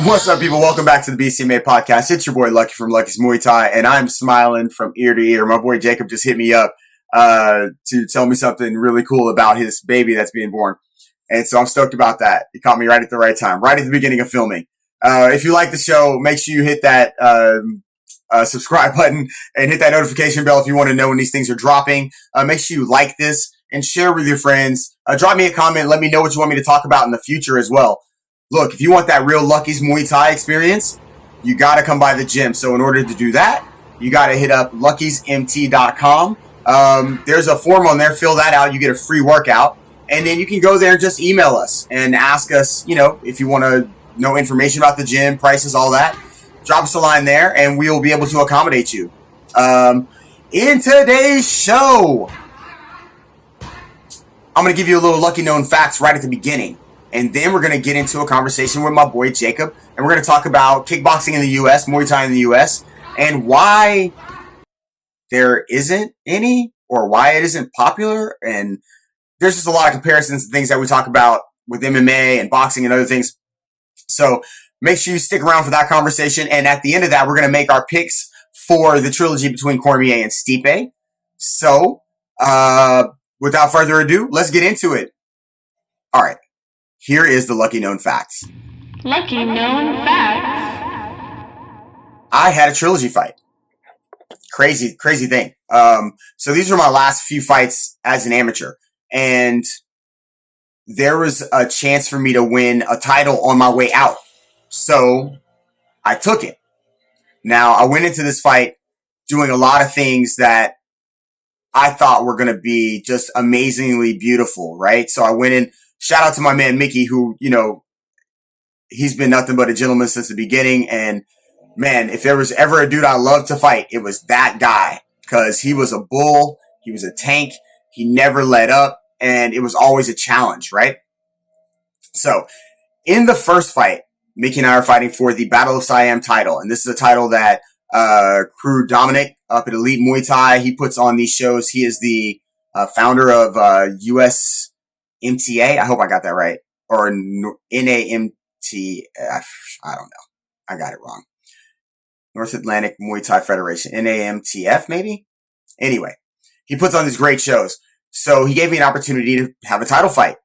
What's up, people? Welcome back to the BCMA podcast. It's your boy Lucky from Lucky's Muay Thai, and I'm smiling from ear to ear. My boy Jacob just hit me up to tell me something really cool about his baby that's being born, and so I'm stoked about that. He caught me right at the right time, right at the beginning of filming. If you like the show, make sure you hit that subscribe button and hit that notification bell if you want to know when these things are dropping. Make sure you like this and share with your friends. Drop me a comment. Let me know what you want me to talk about in the future as well. Look, if you want that real Lucky's Muay Thai experience, you got to come by the gym. So in order to do that, you got to hit up luckysmt.com. There's a form on there. Fill that out. You get a free workout. And then you can go there and just email us and ask us, if you want to know information about the gym, prices, all that. Drop us a line there, and we will be able to accommodate you. In today's show, I'm going to give you a little Lucky known facts right at the beginning. And then we're going to get into a conversation with my boy Jacob. And we're going to talk about kickboxing in the U.S., Muay Thai in the U.S., and why there isn't any or why it isn't popular. And there's just a lot of comparisons and things that we talk about with MMA and boxing and other things. So make sure you stick around for that conversation. And at the end of that, we're going to make our picks for the trilogy between Cormier and Stipe. So without further ado, let's get into it. All right. Here is the Lucky known facts. Lucky known facts. I had a trilogy fight. Crazy thing. So these are my last few fights as an amateur. And there was a chance for me to win a title on my way out. So I took it. Now, I went into this fight doing a lot of things that I thought were going to be just amazingly beautiful, right? So I went in. Shout out to my man, Mickey, who, he's been nothing but a gentleman since the beginning. And man, if there was ever a dude I loved to fight, it was that guy, because he was a bull. He was a tank. He never let up, and it was always a challenge, right? So in the first fight, Mickey and I are fighting for the Battle of Siam title. And this is a title that Crew Dominic up at Elite Muay Thai, he puts on these shows. He is the founder of US MTA. I hope I got that right. Or NAMT. I don't know. I got it wrong. North Atlantic Muay Thai Federation. NAMTF, maybe? Anyway, he puts on these great shows. So he gave me an opportunity to have a title fight.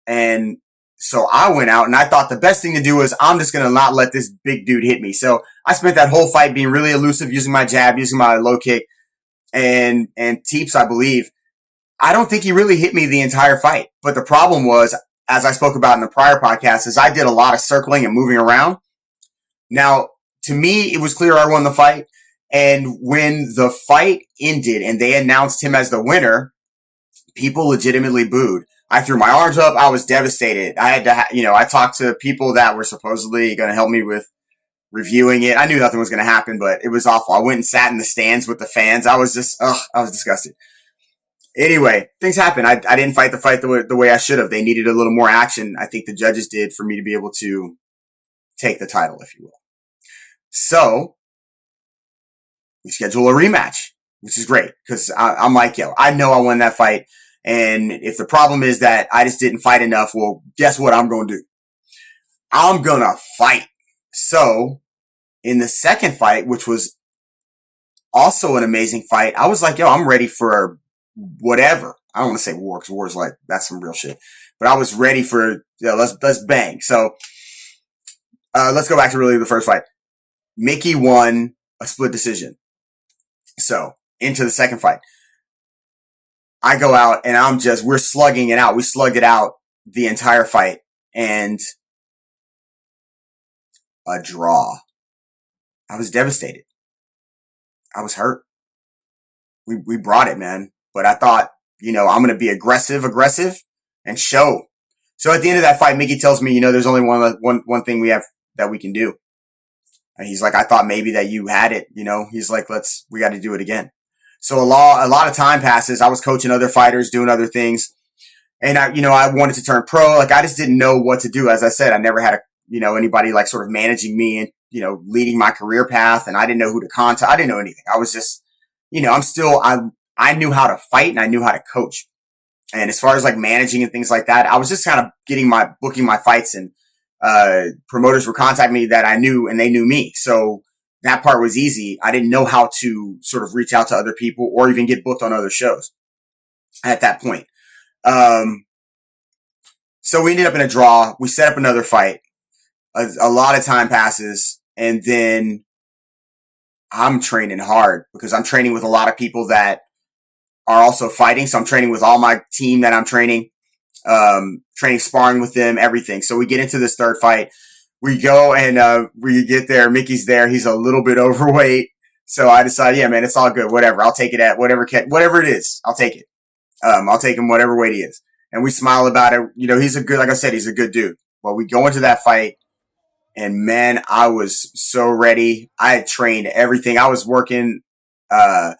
And so I went out and I thought the best thing to do was I'm just going to not let this big dude hit me. So I spent that whole fight being really elusive, using my jab, using my low kick, and teeps, I believe. I don't think he really hit me the entire fight. But the problem was, as I spoke about in the prior podcast, is I did a lot of circling and moving around. Now, to me, it was clear I won the fight. And when the fight ended and they announced him as the winner, people legitimately booed. I threw my arms up. I was devastated. I had to, I talked to people that were supposedly going to help me with reviewing it. I knew nothing was going to happen, but it was awful. I went and sat in the stands with the fans. I was disgusted. Anyway, things happen. I didn't fight the fight the way I should have. They needed a little more action. I think the judges did for me to be able to take the title, if you will. So we schedule a rematch, which is great because I'm like, I know I won that fight. And if the problem is that I just didn't fight enough, well, guess what I'm going to do? I'm going to fight. So in the second fight, which was also an amazing fight, I was like, I'm ready for whatever. I don't want to say war, because war is like, that's some real shit. But I was ready for, let's bang. So let's go back to really the first fight. Mickey won a split decision. So into the second fight, I go out and we're slugging it out. We slugged it out the entire fight, and a draw. I was devastated. I was hurt. We brought it, man. But I thought, I'm going to be aggressive and show. So at the end of that fight, Mickey tells me, there's only one thing we have that we can do. And he's like, I thought maybe that you had it, he's like, we got to do it again. So a lot of time passes. I was coaching other fighters, doing other things. And I wanted to turn pro. Like, I just didn't know what to do. As I said, I never had anybody like sort of managing me and, leading my career path. And I didn't know who to contact. I didn't know anything. I was just, I knew how to fight and I knew how to coach. And as far as like managing and things like that, I was just kind of booking my fights and Promoters were contacting me that I knew, and they knew me. So that part was easy. I didn't know how to sort of reach out to other people or even get booked on other shows at that point. So we ended up in a draw. We set up another fight. A lot of time passes, and then I'm training hard because I'm training with a lot of people that are also fighting. So I'm training with all my team that I'm training, sparring with them, everything. So we get into this third fight. We go and we get there. Mickey's there. He's a little bit overweight. So I decided, yeah, man, it's all good. Whatever. I'll take it at whatever it is. I'll take it. I'll take him whatever weight he is. And we smile about it. You know, he's a good, like I said, he's a good dude. Well, we go into that fight, and man, I was so ready. I had trained everything. I was working, catch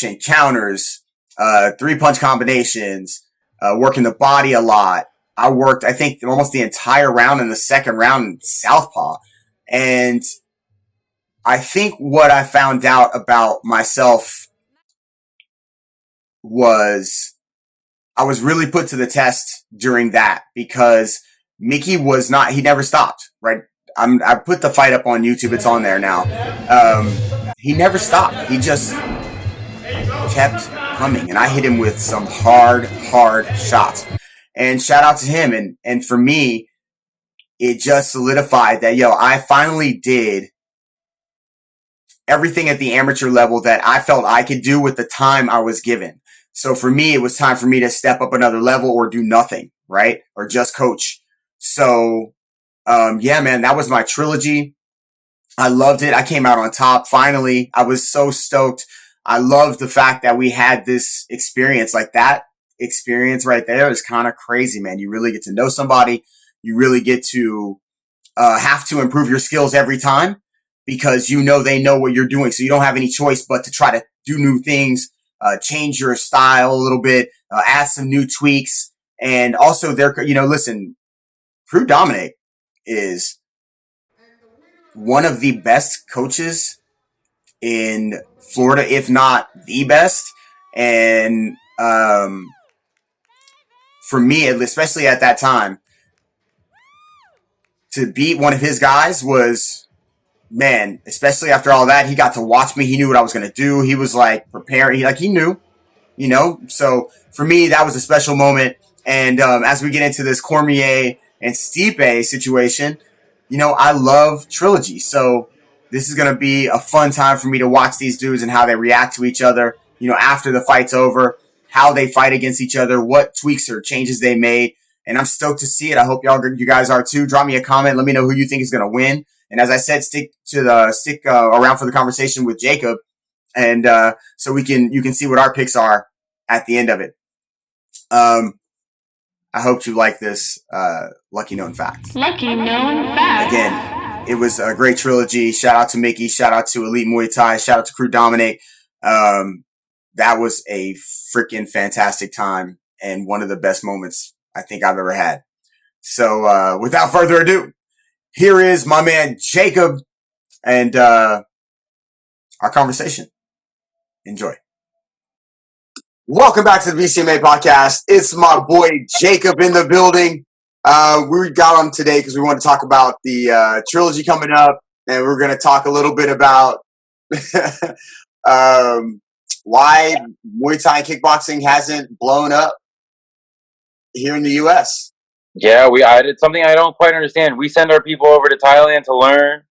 and counters, 3-punch combinations, working the body a lot. I worked, I think, almost the entire round in the second round in southpaw. And I think what I found out about myself was I was really put to the test during that because Mickey was not, he never stopped, right? I put the fight up on YouTube. It's on there now. He never stopped. He just kept coming, and I hit him with some hard shots. And shout out to him. And for me, it just solidified that, I finally did everything at the amateur level that I felt I could do with the time I was given. So for me, it was time for me to step up another level or do nothing, right? Or just coach. So, yeah, man, that was my trilogy. I loved it. I came out on top. Finally, I was so stoked. I loved the fact that we had this experience. Like, that experience right there is kind of crazy, man. You really get to know somebody. You really get to have to improve your skills every time because they know what you're doing. So you don't have any choice but to try to do new things, change your style a little bit, add some new tweaks. And also listen, Crew Dominic is one of the best coaches in Florida, if not the best. And for me, especially at that time, to beat one of his guys was, man, especially after all that, he got to watch me. He knew what I was going to do. He was like preparing. He knew, So for me, that was a special moment. And as we get into this Cormier and Stipe situation, I love trilogy. So this is going to be a fun time for me to watch these dudes and how they react to each other, after the fight's over, how they fight against each other, what tweaks or changes they made. And I'm stoked to see it. I hope you guys are too. Drop me a comment. Let me know who you think is going to win. And as I said, stick around for the conversation with Jacob. And so you can see what our picks are at the end of it. I hope you like this Lucky Known Facts. Lucky Known Facts. Again, it was a great trilogy. Shout out to Mickey. Shout out to Elite Muay Thai. Shout out to Crew Dominic. That was a freaking fantastic time and one of the best moments I think I've ever had. So without further ado, here is my man Jacob and our conversation. Enjoy. Welcome back to the BCMA podcast. It's my boy Jacob in the building. We got on today because we want to talk about the trilogy coming up, and we're going to talk a little bit about why Muay Thai and kickboxing hasn't blown up here in the U.S. Yeah, it's something I don't quite understand. We send our people over to Thailand to learn.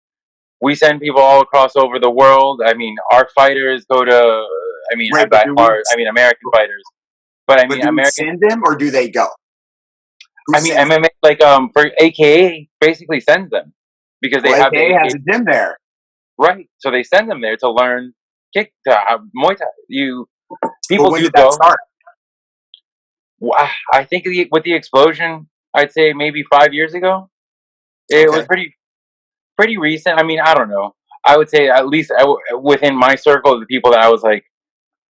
We send people all across over the world. I mean, our fighters go to, American fighters. But I mean, do we send them or do they go? MMA, for AKA, basically sends them because they have AKA has a gym there, right? So they send them there to learn Muay Thai. People when do did that start? I think with the explosion, I'd say maybe 5 years ago. It was pretty recent. I mean, I don't know. I would say at least within my circle, the people that I was like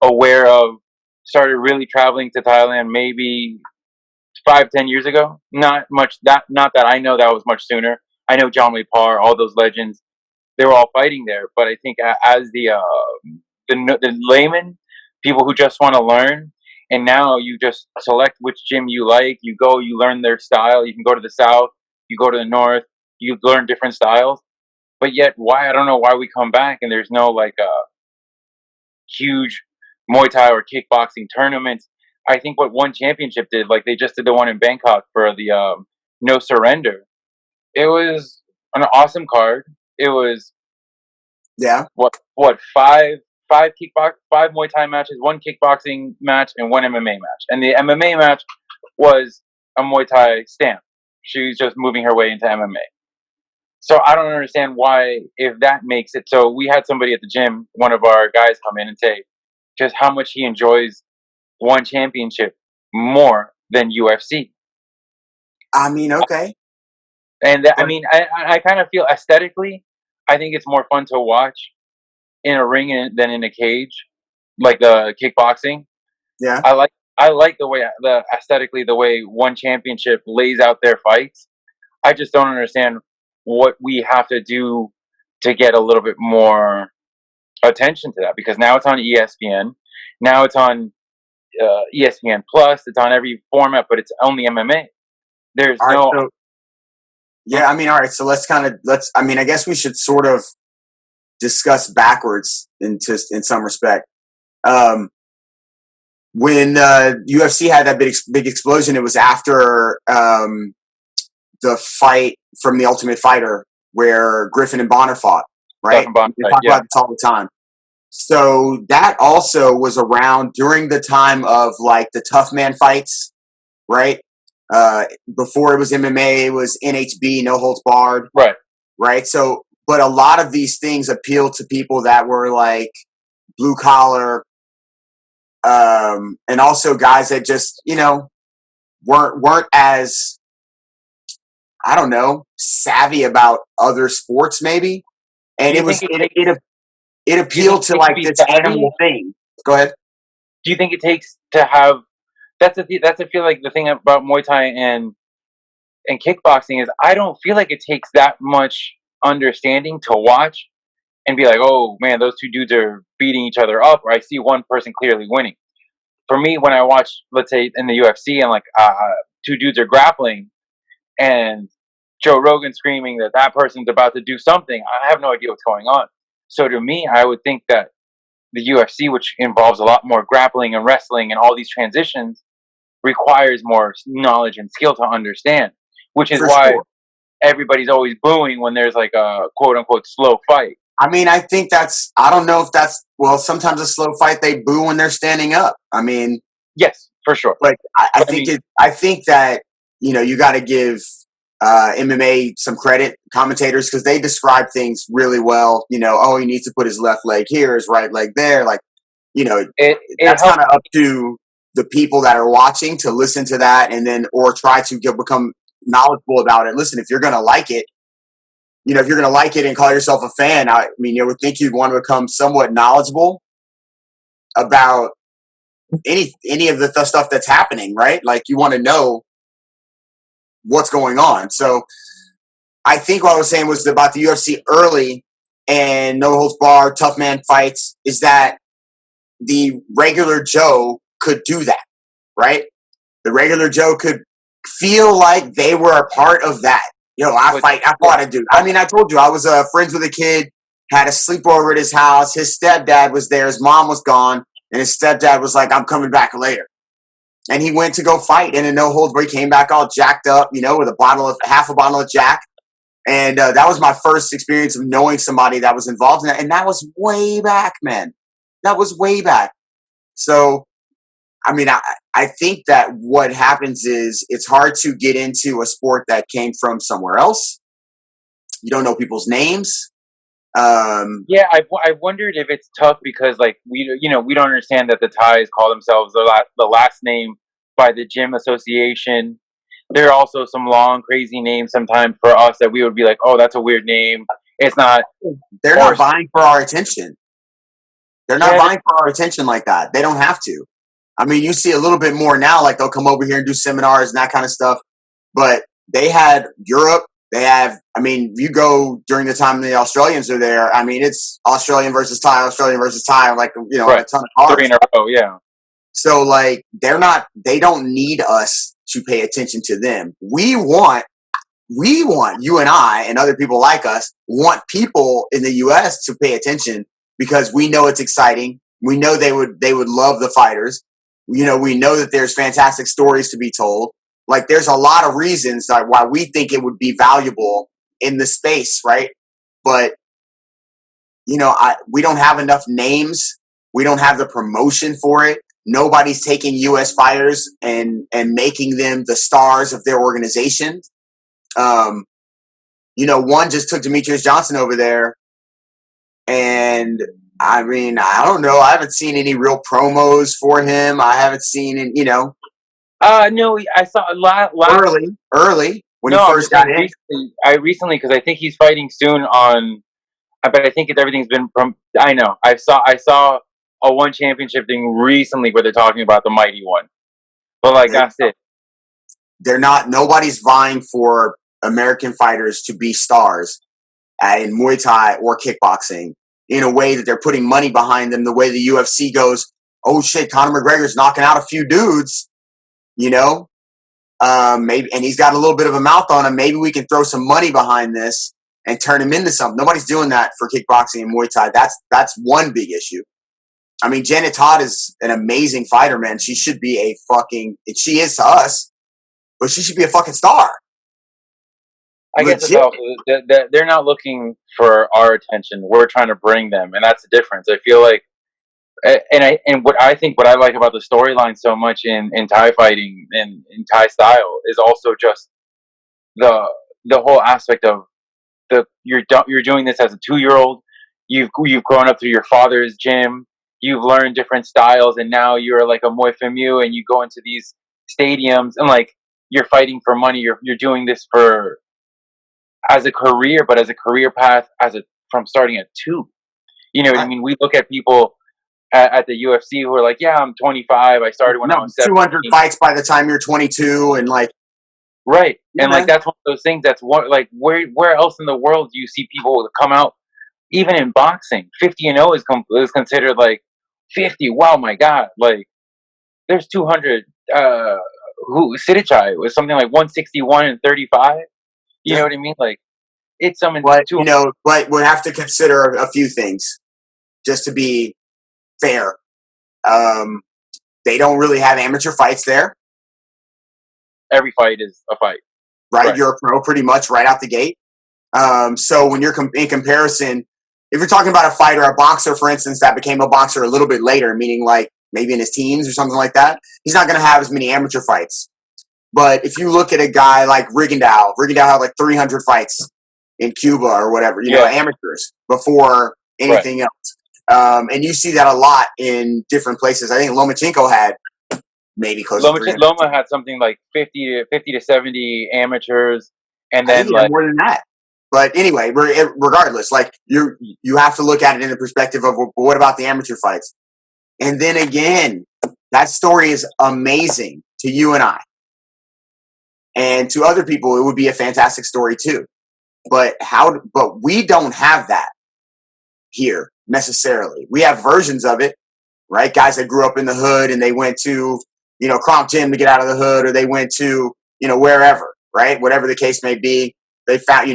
aware of started really traveling to Thailand maybe 5-10 years ago. Not that I know that was much sooner. I know John Lee Parr, all those legends, they were all fighting there. But I think as the layman, people who just want to learn and now you just select which gym you like. You go, you learn their style. You can go to the south, you go to the north, you learn different styles. But yet, why, I don't know why we come back and there's no like huge Muay Thai or kickboxing tournaments. I think what One Championship did, like they just did the one in Bangkok for the No Surrender. It was an awesome card. It was Yeah. what five Muay Thai matches, one kickboxing match, and one MMA match. And the MMA match was a Muay Thai stamp. She was just moving her way into MMA. So I don't understand why, if that makes it. So we had somebody at the gym, one of our guys, come in and say just how much he enjoys One Championship more than UFC. I mean, okay. And I mean, I kind of feel aesthetically, I think it's more fun to watch in a ring than in a cage, like the kickboxing. Yeah. I like the way aesthetically the way One Championship lays out their fights. I just don't understand what we have to do to get a little bit more attention to that, because now it's on ESPN, now it's on ESPN Plus, it's on every format, but it's only MMA. There's All right. no. So, yeah, I mean, all right. So I mean, I guess we should sort of discuss backwards in some respect. When UFC had that big explosion, it was after the fight from the Ultimate Fighter where Griffin and Bonner fought, right? We talk about this all the time. So that also was around during the time of like the tough man fights, right? Before it was MMA, it was NHB, no holds barred, right? So, but a lot of these things appealed to people that were like blue collar, and also guys that just weren't as, I don't know, savvy about other sports maybe, and it appealed to like this animal thing. Go ahead. Do you think it takes to have? That's I feel like the thing about Muay Thai and kickboxing is I don't feel like it takes that much understanding to watch and be like, oh man, those two dudes are beating each other up, or I see one person clearly winning. For me, when I watch, let's say in the UFC, and like two dudes are grappling, and Joe Rogan screaming that that person's about to do something, I have no idea what's going on. So to me, I would think that the UFC, which involves a lot more grappling and wrestling and all these transitions, requires more knowledge and skill to understand, which is why everybody's always booing when there's like a quote unquote slow fight. I mean, I think I don't know if that's, well, sometimes a slow fight, they boo when they're standing up. I mean, yes, for sure. But I think that, you got to give MMA some credit, commentators, because they describe things really well. Oh, he needs to put his left leg here, his right leg there. Like, that's kind of up to the people that are watching to listen to that, and then, or try to become knowledgeable about it. Listen, if you're going to like it, if you're going to like it and call yourself a fan, I mean, you would think you'd want to become somewhat knowledgeable about any of the stuff that's happening, right? Like, you want to know what's going on. So I think what I was saying was about the UFC early and no holds barred, tough man fights, is that the regular Joe could do that, right? The regular Joe could feel like they were a part of that. I fought a dude. I mean, I told you, I was friends with a kid, had a sleepover at his house. His stepdad was there. His mom was gone. And his stepdad was like, I'm coming back later. And he went to go fight in a no holds barred. He came back all jacked up, with half a bottle of Jack. And that was my first experience of knowing somebody that was involved in that. And that was way back, man. That was way back. So, I mean, I think that what happens is it's hard to get into a sport that came from somewhere else. You don't know people's names. Yeah, I wondered if it's tough because like we don't understand that the Thais call themselves the last name by the gym association. There are also some long crazy names sometimes for us that we would be like, oh, that's a weird name. It's not. They're not vying for our attention. They're not vying for our attention like that. They don't have to. I mean, you see a little bit more now, like they'll come over here and do seminars and that kind of stuff. But they had Europe. They have, I mean, you go during the time the Australians are there, I mean, it's Australian versus Thai, like, a ton of cards. 3 in a row, yeah. So like they don't need us to pay attention to them. We want you and I and other people like us want people in the US to pay attention because we know it's exciting. We know they would love the fighters. We know that there's fantastic stories to be told. Like there's a lot of reasons why we think it would be valuable in the space, right? But we don't have enough names. We don't have the promotion for it. Nobody's taking US fighters and making them the stars of their organization. One just took Demetrius Johnson over there, and I mean, I don't know. I haven't seen any real promos for him. I haven't seen it. No, I saw a lot early when no, he I'm first just got saying in. recently because I think he's fighting soon on. But I think everything's been from. I know. I saw a one championship thing recently where they're talking about the mighty one, but like that's it. They're not. Nobody's vying for American fighters to be stars in Muay Thai or kickboxing in a way that they're putting money behind them. The way the UFC goes, oh shit, Conor McGregor's knocking out a few dudes, maybe, and he's got a little bit of a mouth on him. Maybe we can throw some money behind this and turn him into something. Nobody's doing that for kickboxing and Muay Thai. That's one big issue. I mean, Janet Todd is an amazing fighter, man. She should be she is to us, but she should be a fucking star. I guess it's also they're not looking for our attention. We're trying to bring them, and that's the difference. I feel like, what I like about the storyline so much in Thai fighting and in Thai style is also just the whole aspect of you're doing this as a 2-year-old. You've grown up through your father's gym. You've learned different styles, and now you're like a Muay Thai, and you go into these stadiums and like you're fighting for money. You're doing this for as a career, but as a career path from starting at 2. You know what I mean? We look at people at the UFC who are like, yeah, I'm 25. I started when I was 17. 200 fights by the time you're 22, and like. Right, and like that's one of those things. That's one like where else in the world do you see people come out? Even in boxing, 50-0 is considered like 50. Wow, my God! Like there's 200. Who Sidichai was something like 161 and 35. You know what I mean? Like it's something. But but we have to consider a few things just to be fair. They don't really have amateur fights there. Every fight is a fight. Right? You're a pro pretty much right out the gate. So when you're in comparison, if you're talking about a fighter, a boxer, for instance, that became a boxer a little bit later, meaning like maybe in his teens or something like that, he's not going to have as many amateur fights. But if you look at a guy like Rigondeaux had like 300 fights in Cuba or whatever, amateurs before anything else. And you see that a lot in different places. I think Lomachenko had maybe close to 300. Loma had something like 50 to 70 amateurs, and then like more than that. But anyway, regardless, like you have to look at it in the perspective of what about the amateur fights? And then again, that story is amazing to you and I. And to other people, it would be a fantastic story too. But we don't have that here necessarily. We have versions of it, right? Guys that grew up in the hood and they went to, Kronk Gym to get out of the hood, or they went to, wherever, right? Whatever the case may be. They found,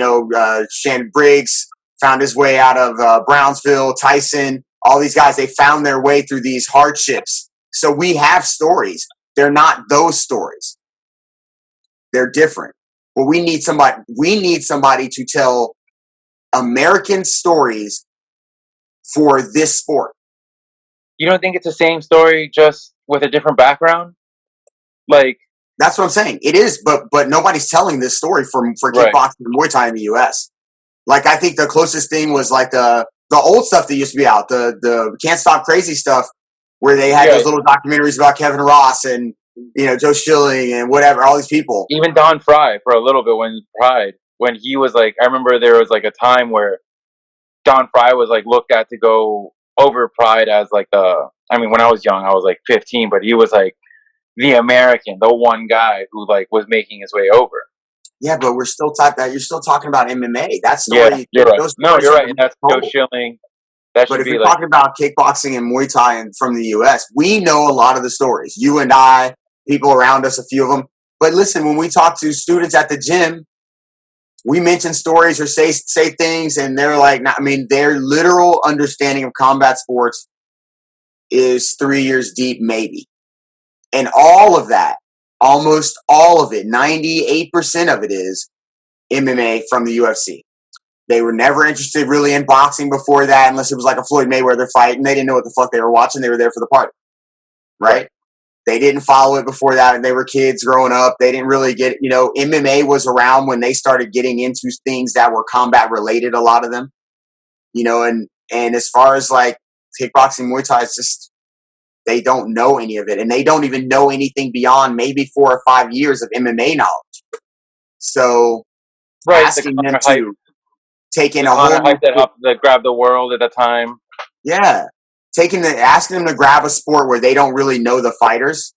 Shannon Briggs found his way out of Brownsville, Tyson, all these guys, they found their way through these hardships. So we have stories. They're not those stories. They're different. But we need somebody to tell American stories for this sport. You don't think it's the same story just with a different background? Like that's what I'm saying. It is, but nobody's telling this story for kickboxing and Muay Thai in the US. Like I think the closest thing was like the old stuff that used to be out, the Can't Stop Crazy stuff, where they had those little documentaries about Kevin Ross and Joe Schilling and whatever, all these people. Even Don Fry for a little bit when he was like, I remember there was like a time where Don Fry was like looked at to go over Pride as like when I was young, I was like 15, but he was like the American, the one guy who like was making his way over. Yeah, but we're still you're still talking about MMA. That story. Yeah, you're right. No, you're right. And that's Joe Schilling. That But should if be you're like talking about kickboxing and Muay Thai and from the U.S., we know a lot of the stories. You and I, people around us, a few of them. But listen, when we talk to students at the gym, we mention stories or say things, and they're like, I mean, their literal understanding of combat sports is 3 years deep, maybe. And all of that, almost all of it, 98% of it is MMA from the UFC. They were never interested really in boxing before that, unless it was like a Floyd Mayweather fight, and they didn't know what the fuck they were watching. They were there for the party, right? They didn't follow it before that, and they were kids growing up. They didn't really get, MMA was around when they started getting into things that were combat related, a lot of them, and as far as like kickboxing, Muay Thai, it's just, they don't know any of it, and they don't even know anything beyond maybe 4 or 5 years of MMA knowledge. So asking them to take in the a whole Connor hype that grabbed the world at the time. Yeah. Asking them to grab a sport where they don't really know the fighters,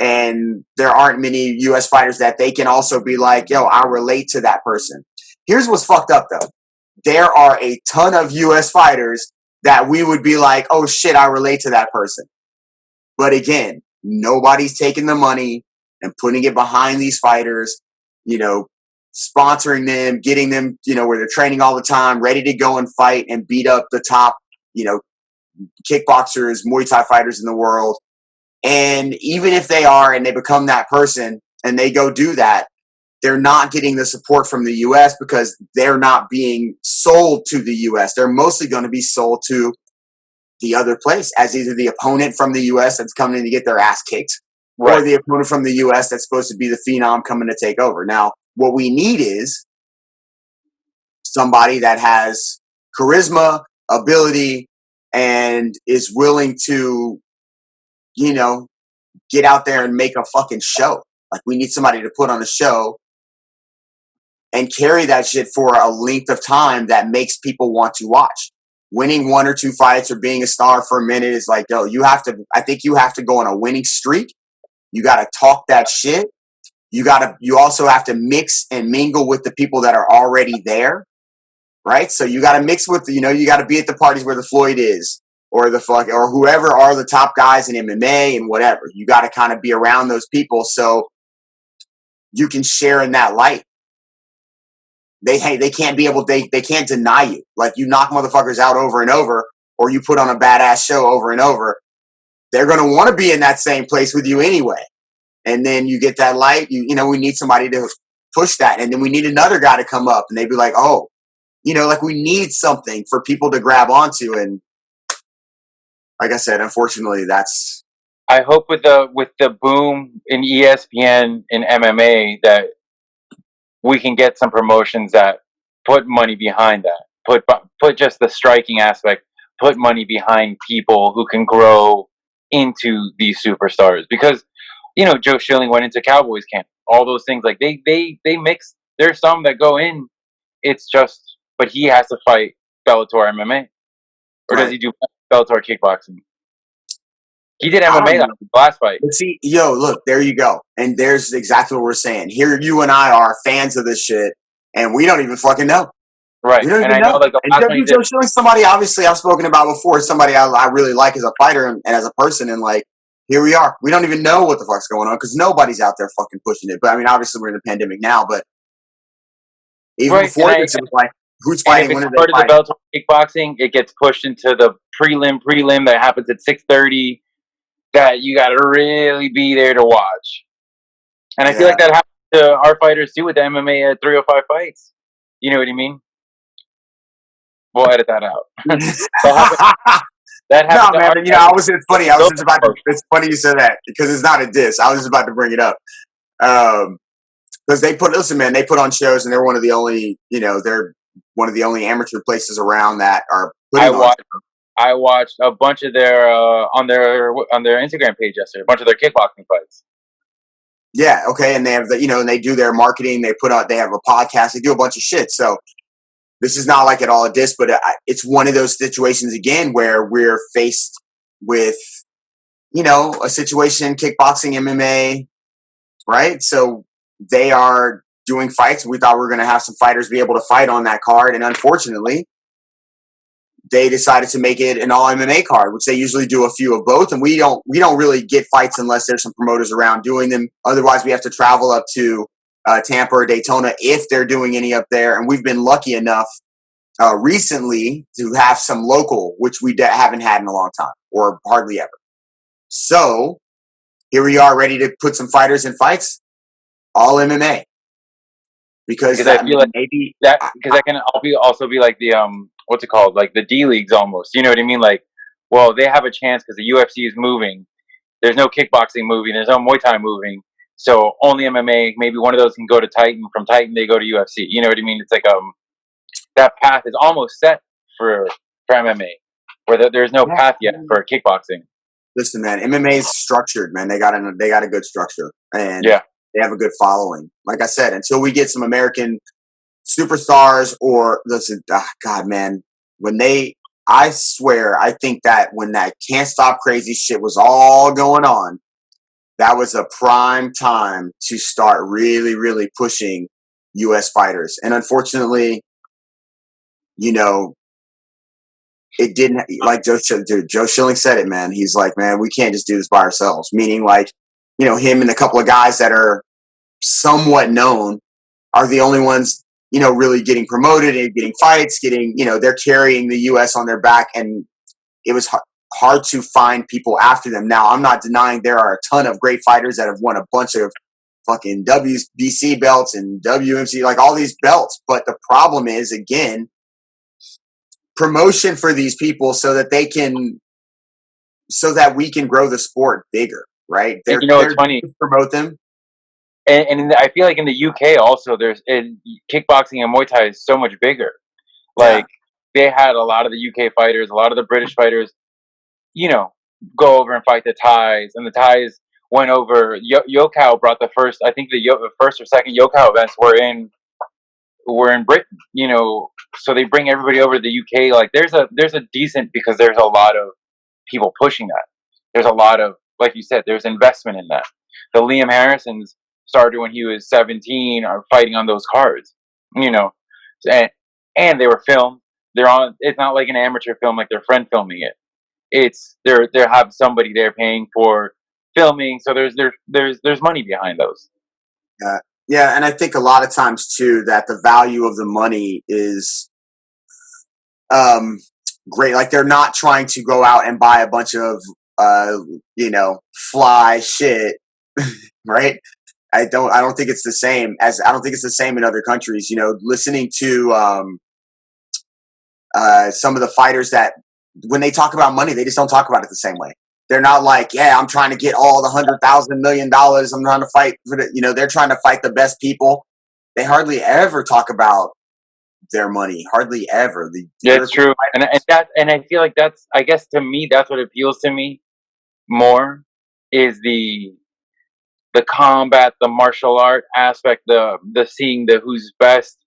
and there aren't many US fighters that they can also be like, yo, I relate to that person. Here's what's fucked up though. There are a ton of US fighters that we would be like, oh shit, I relate to that person. But again, nobody's taking the money and putting it behind these fighters, sponsoring them, getting them, where they're training all the time, ready to go and fight and beat up the top, kickboxers, Muay Thai fighters in the world. And even if they are and they become that person and they go do that, they're not getting the support from the US because they're not being sold to the US. They're mostly going to be sold to the other place as either the opponent from the US that's coming in to get their ass kicked, or the opponent from the US that's supposed to be the phenom coming to take over. Now, what we need is somebody that has charisma, ability, and is willing to, get out there and make a fucking show. Like, we need somebody to put on a show and carry that shit for a length of time that makes people want to watch. Winning 1 or 2 fights or being a star for a minute is like, yo, I think you have to go on a winning streak. You got to talk that shit. You also have to mix and mingle with the people that are already there, right? So you got to mix with, you got to be at the parties where the Floyd is, or or whoever are the top guys in MMA and whatever. You got to kind of be around those people so you can share in that light. They can't they can't deny you. Like, you knock motherfuckers out over and over, or you put on a badass show over and over, they're going to want to be in that same place with you anyway. And then you get that light, we need somebody to push that. And then we need another guy to come up and they'd be like, oh, like, we need something for people to grab onto. And like I said, unfortunately, that's. I hope with the boom in ESPN and MMA that we can get some promotions that put money behind that. Put just the striking aspect. Put money behind people who can grow into these superstars. Because Joe Schilling went into Cowboys camp. All those things, like they mix. There's some that go in. It's just, but he has to fight Bellator MMA, or does he do Bellator kickboxing? He did MMA last fight. But see, look, there you go. And there's exactly what we're saying. Here you and I are fans of this shit, and we don't even fucking know. Right. We don't and even know. Like, the last one Joe Schilling, somebody obviously I've spoken about before, somebody I really like as a fighter and as a person, and like, here we are. We don't even know what the fuck's going on because nobody's out there fucking pushing it. But I mean, obviously we're in the pandemic now, but even before this, it was like, who's fighting? When are they fighting? Part of the Bellator kickboxing, it gets pushed into the prelim that happens at 6:30. That you got to really be there to watch. And I feel like that happens to our fighters too with the MMA at 305 fights. You know what I mean? We'll edit that out. That happened. No, man, but it's funny. It's funny you said that because it's not a diss. I was just about to bring it up. Because they put on shows, and they're one of the only, they're one of the only amateur places around that are putting on shows. I watched a bunch of their on their Instagram page yesterday. A bunch of their kickboxing fights. Yeah, okay, and they have and they do their marketing. They have a podcast. They do a bunch of shit. So this is not like at all a diss, but it's one of those situations again where we're faced with a situation, kickboxing, MMA, right? So they are doing fights. We thought we were going to have some fighters be able to fight on that card, and unfortunately, they decided to make it an all MMA card, which they usually do a few of both. And we don't really get fights unless there's some promoters around doing them. Otherwise, we have to travel up to Tampa or Daytona if they're doing any up there. And we've been lucky enough recently to have some local, which we haven't had in a long time or hardly ever. So here we are, ready to put some fighters in fights, all MMA. Because I feel like maybe that can also be like the what's it called, like the D leagues almost. You know what I mean? Like, well, they have a chance because the UFC is moving. There's no kickboxing moving. There's no Muay Thai moving. So only MMA. Maybe one of those can go to Titan. From Titan, they go to UFC. You know what I mean? It's like that path is almost set for MMA, where there's no path yet for kickboxing. Listen, man, MMA is structured, man. They got a good structure, and they have a good following. Like I said, until we get some American superstars, or listen, God, man, I swear, I think that when that Can't Stop Crazy shit was all going on, that was a prime time to start really, really pushing U.S. fighters. And unfortunately, you know, it didn't, like Joe Schilling said it, man. He's like, man, we can't just do this by ourselves. Meaning, like, you know, him and a couple of guys that are somewhat known are the only ones, you know, really getting promoted and getting fights, they're carrying the U.S. on their back. And it was hard to find people after them. Now, I'm not denying there are a ton of great fighters that have won a bunch of fucking WBC belts and WMC, like all these belts. But the problem is, again, promotion for these people so that we can grow the sport bigger, right? It's funny. Promote them. And I feel like in the UK also, kickboxing and Muay Thai is so much bigger. Like they had a lot of the UK fighters, a lot of the British fighters, you know, go over and fight the Thais, and the Thais went over. Yokkao brought the first, I think the first or second Yokkao events were in Britain, you know, so they bring everybody over to the UK. Like there's a decent, because there's a lot of people pushing that. There's a lot of, like you said, there's investment in that. The Liam Harrisons started when he was 17, are fighting on those cards, you know, and they were filmed. They're on. It's not like an amateur film, like their friend filming it. It's they have somebody there paying for filming, so there's money behind those. Yeah, and I think a lot of times too that the value of the money is great. Like they're not trying to go out and buy a bunch of fly shit, right? I don't think it's the same in other countries. You know, listening to some of the fighters that when they talk about money, they just don't talk about it the same way. They're not like, yeah, I'm trying to get all the $100,000 million. I'm trying to fight for they're trying to fight the best people. They hardly ever talk about their money. Hardly ever. It's true. And I feel like I guess to me, that's what appeals to me more is the combat, the martial art aspect, the seeing the who's best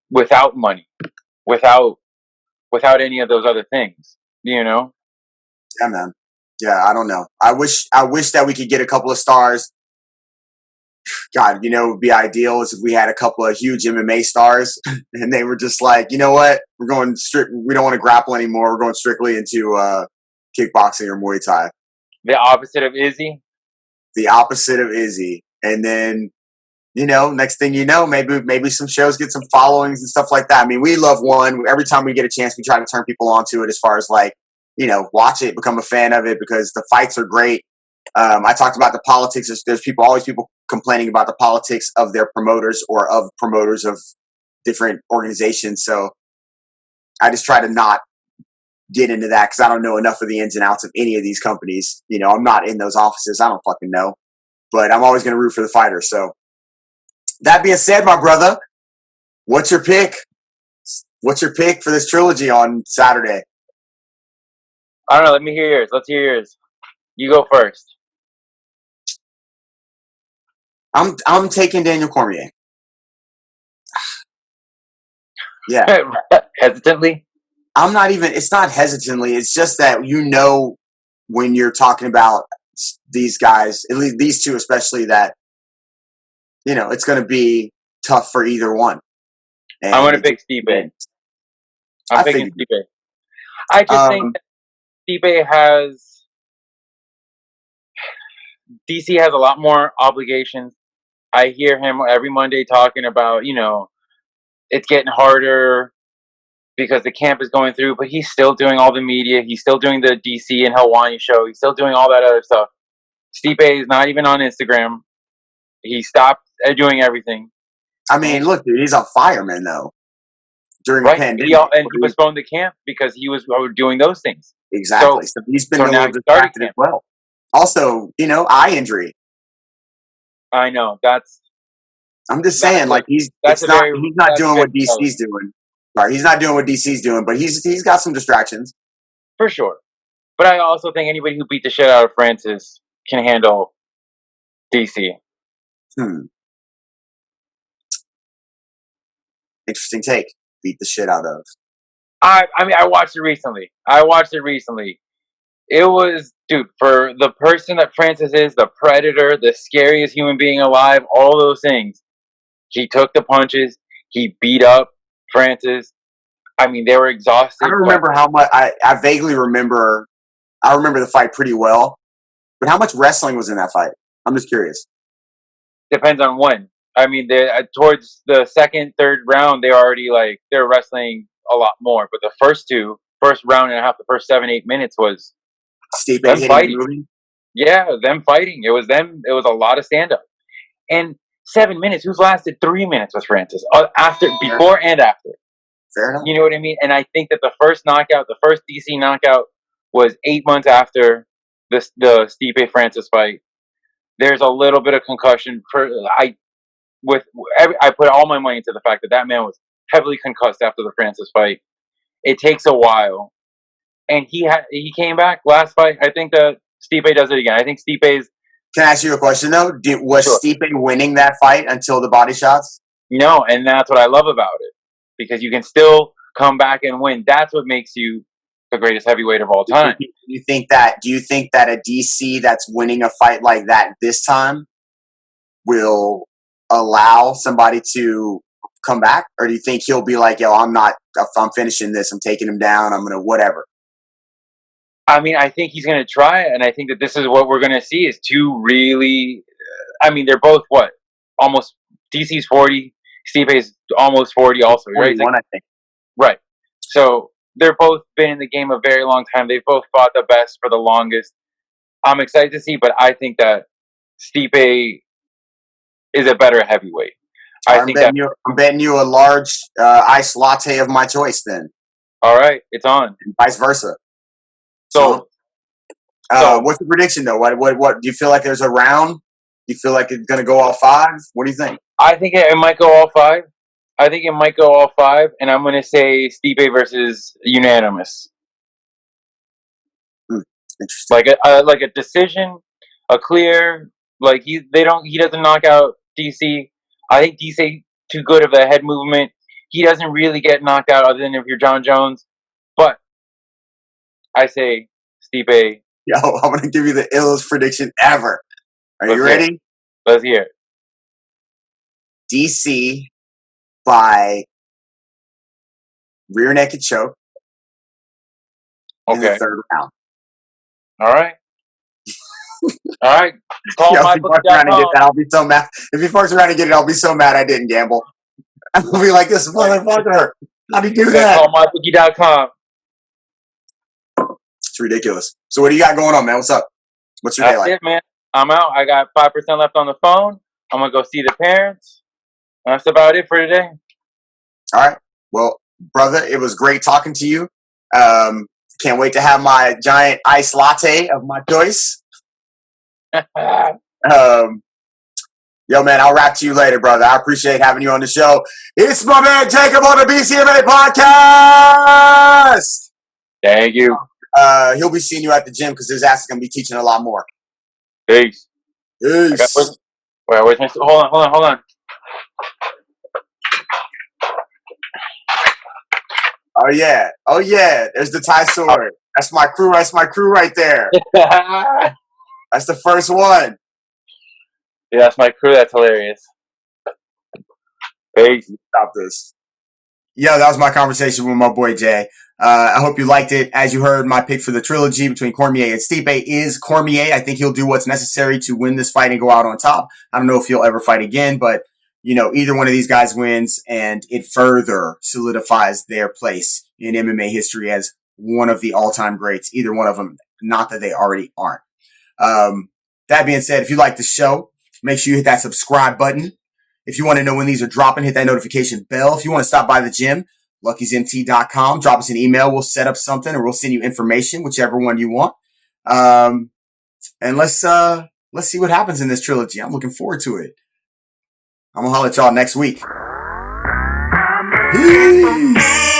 without money, without any of those other things, you know? Yeah, man. Yeah, I don't know. I wish that we could get a couple of stars. God, you know, it would be ideal is if we had a couple of huge MMA stars and they were just like, you know what, we're going strict. We don't want to grapple anymore. We're going strictly into kickboxing or Muay Thai. The opposite of Izzy. The opposite of Izzy, and then next thing you know, maybe some shows get some followings and stuff like that. I mean, we love one. Every time we get a chance, we try to turn people onto it. As far as like, watch it, become a fan of it because the fights are great. I talked about the politics. There's always people complaining about the politics of their promoters or of promoters of different organizations. So I just try to not get into that because I don't know enough of the ins and outs of any of these companies. I'm not in those offices. I don't fucking know. But I'm always going to root for the fighters. So that being said, my brother, what's your pick? What's your pick for this trilogy on Saturday? I don't know. Let me hear yours. Let's hear yours. You go first. I'm taking Daniel Cormier. Yeah. Hesitantly? I'm not even, it's not hesitantly. It's just that, when you're talking about these guys, at least these two especially, that, it's going to be tough for either one. And I'm going to pick Stipe. I'm picking Stipe. I just think that DC has a lot more obligations. I hear him every Monday talking about, it's getting harder because the camp is going through, but he's still doing all the media. He's still doing the DC and Hawaii show. He's still doing all that other stuff. Stipe is not even on Instagram. He stopped doing everything. I mean, look, dude, he's a fireman though. During the pandemic, he postponed the camp because he was doing those things. Exactly. So he's been a little distracted as well. Also, eye injury. I know. I'm just saying, like he's not doing what DC's doing. Right, he's not doing what DC's doing, but he's got some distractions for sure. But I also think anybody who beat the shit out of Francis can handle DC. Interesting take. Beat the shit out of. I mean, I watched it recently. It was, dude, for the person that Francis is, the predator, the scariest human being alive, all those things. He took the punches. He beat up Francis. I mean, they were exhausted. I don't remember how much. I vaguely remember. I remember the fight pretty well. But how much wrestling was in that fight? I'm just curious. Depends on when. I mean, towards the second, third round, they're wrestling a lot more. But the first round and a half, the first 7-8 minutes was Stipe them fighting. Yeah, them fighting. It was them. It was a lot of stand up. And 7 minutes. Who's lasted 3 minutes with Francis? Before and after. Fair enough. You know what I mean? And I think that the first DC knockout, was 8 months after the Stipe Francis fight. There's a little bit of concussion. I put all my money into the fact that man was heavily concussed after the Francis fight. It takes a while, and he came back last fight. I think that Stipe does it again. I think Stipe's. Can I ask you a question though? Was Stipe winning that fight until the body shots? No, and that's what I love about it, because you can still come back and win. That's what makes you the greatest heavyweight of all time. Do you think that a DC that's winning a fight like that this time will allow somebody to come back? Or do you think he'll be like, yo, I'm finishing this, I'm taking him down, I'm going to whatever? I mean, I think he's going to try it, and I think that this is what we're going to see is two really, I mean, they're both almost, DC's 40, Stipe's almost 40 also, right? 41, I think. Right. So they're both been in the game a very long time. They've both fought the best for the longest. I'm excited to see, but I think that Stipe is a better heavyweight. I'm betting you a large iced latte of my choice then. All right, it's on. And vice versa. So what's the prediction though? What do you feel like there's a round? Do you feel like it's going to go all 5? What do you think? I think it might go all 5. And I'm going to say Stipe versus unanimous. Interesting. Like a decision, a clear. Like he doesn't knock out DC. I think DC too good of a head movement. He doesn't really get knocked out other than if you're John Jones. But I say Stipe. Yo, I'm going to give you the illest prediction ever. Are you ready? Let's hear it. DC by rear naked choke in the 3rd round. All right. All right. Call Yo, if he fucks around and get that, I'll be so mad. If he fucks around and get it, I'll be so mad I didn't gamble. I'll be like, this motherfucker. How'd he do that? Call mybookie.com. It's ridiculous. So what do you got going on, man? What's up? What's your day like? That's it, man. I'm out. I got 5% left on the phone. I'm going to go see the parents. That's about it for today. All right. Well, brother, it was great talking to you. Can't wait to have my giant iced latte of my choice. Yo, man, I'll rap to you later, brother. I appreciate having you on the show. It's my man Jacob on the BCMA podcast. Thank you. He'll be seeing you at the gym because his ass is going to be teaching a lot more. Peace. Peace. Where's my... Hold on. Oh yeah. There's the Thai sword. That's my crew right there. That's the first one. Yeah, that's my crew. That's hilarious. Peace. Stop this. Yeah, that was my conversation with my boy Jay. I hope you liked it. As you heard, my pick for the trilogy between Cormier and Stipe is Cormier. I think he'll do what's necessary to win this fight and go out on top. I don't know if he'll ever fight again, but either one of these guys wins and it further solidifies their place in MMA history as one of the all-time greats. Either one of them, not that they already aren't. That being said, if you like the show, make sure you hit that subscribe button. If you want to know when these are dropping, hit that notification bell. If you want to stop by the gym, luckysmt.com, drop us an email. We'll set up something or we'll send you information, whichever one you want. And let's see what happens in this trilogy. I'm looking forward to it. I'm going to holler at y'all next week. Peace.